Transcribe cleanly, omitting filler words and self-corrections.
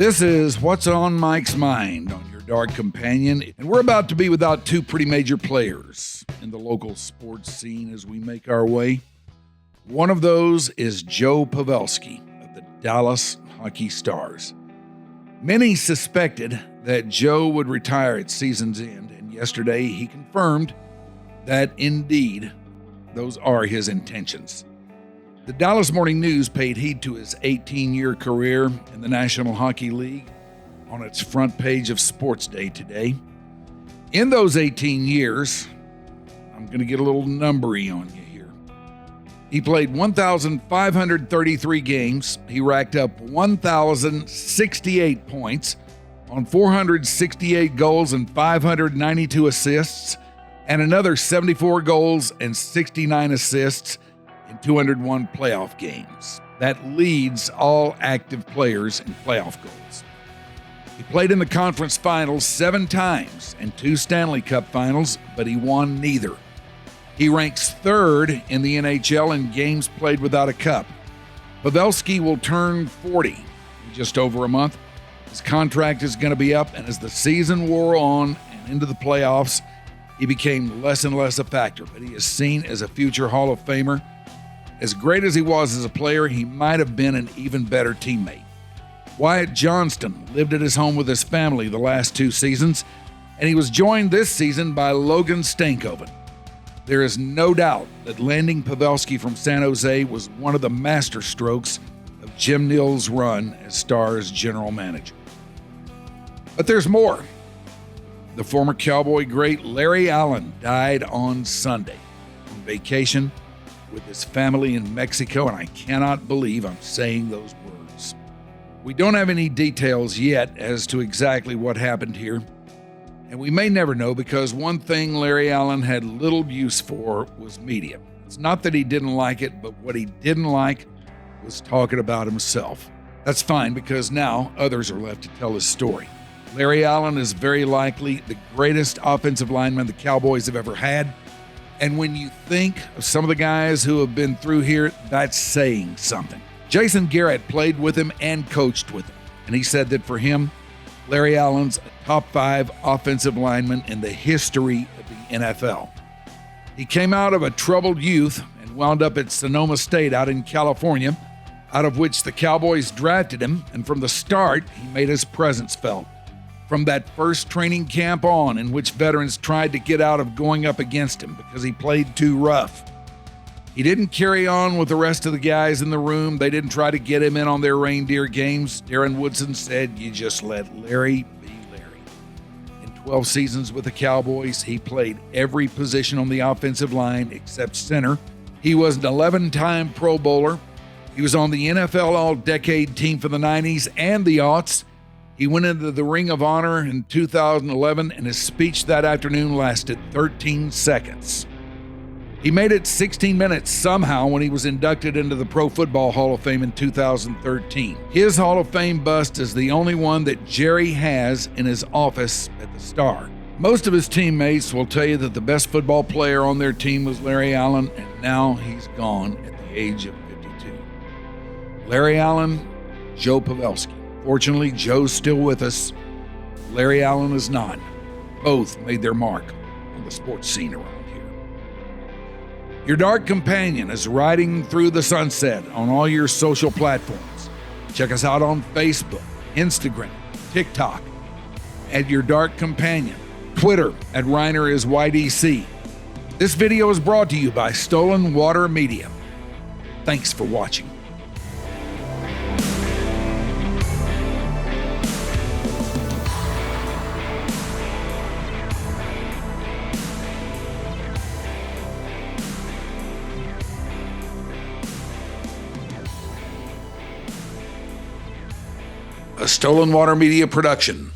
This is What's on Mike's Mind on your Dark Companion, and we're about to be without two pretty major players in the local sports scene as we make our way. One of those is Joe Pavelski of the Dallas Hockey Stars. Many suspected that Joe would retire at season's end, and yesterday he confirmed that indeed those are his intentions. The Dallas Morning News paid heed to his 18-year career in the National Hockey League on its front page of Sports Day today. In those 18 years, I'm going to get a little numbery on you here. He played 1,533 games. He racked up 1,068 points on 468 goals and 592 assists, and another 74 goals and 69 assists in 201 playoff games. That leads all active players in playoff goals. He played in the conference finals 7 times and 2 Stanley Cup finals, but he won neither. He ranks 3rd in the NHL in games played without a cup. Pavelski will turn 40 in just over a month. His contract is going to be up, and as the season wore on and into the playoffs, he became less and less a factor, but he is seen as a future Hall of Famer. As great as he was as a player, he might have been an even better teammate. Wyatt Johnston lived at his home with his family the last 2 seasons, and he was joined this season by Logan Stankoven. There is no doubt that landing Pavelski from San Jose was one of the master strokes of Jim Nill's run as Stars general manager. But there's more. The former Cowboy great Larry Allen died on Sunday on vacation with his family in Mexico, and I cannot believe I'm saying those words. We don't have any details yet as to exactly what happened here, and we may never know because one thing Larry Allen had little use for was media. It's not that he didn't like it, but what he didn't like was talking about himself. That's fine because now others are left to tell his story. Larry Allen is very likely the greatest offensive lineman the Cowboys have ever had. And when you think of some of the guys who have been through here, that's saying something. Jason Garrett played with him and coached with him. And he said that for him, Larry Allen's a top 5 offensive lineman in the history of the NFL. He came out of a troubled youth and wound up at Sonoma State out in California, out of which the Cowboys drafted him. And from the start, he made his presence felt. From that first training camp on, in which veterans tried to get out of going up against him because he played too rough. He didn't carry on with the rest of the guys in the room. They didn't try to get him in on their reindeer games. Darren Woodson said, "You just let Larry be Larry." In 12 seasons with the Cowboys, he played every position on the offensive line except center. He was an 11-time Pro Bowler. He was on the NFL All-Decade team for the 90s and the aughts. He went into the Ring of Honor in 2011, and his speech that afternoon lasted 13 seconds. He made it 16 minutes somehow when he was inducted into the Pro Football Hall of Fame in 2013. His Hall of Fame bust is the only one that Jerry has in his office at the Star. Most of his teammates will tell you that the best football player on their team was Larry Allen, and now he's gone at the age of 52. Larry Allen, Joe Pavelski. Fortunately, Joe's still with us. Larry Allen is not. Both made their mark on the sports scene around here. Your Dark Companion is riding through the sunset on all your social platforms. Check us out on Facebook, Instagram, TikTok, at Your Dark Companion, Twitter at Rhyner is YDC. This video is brought to you by Stolen Water Media. Thanks for watching. A Stolen Water Media production.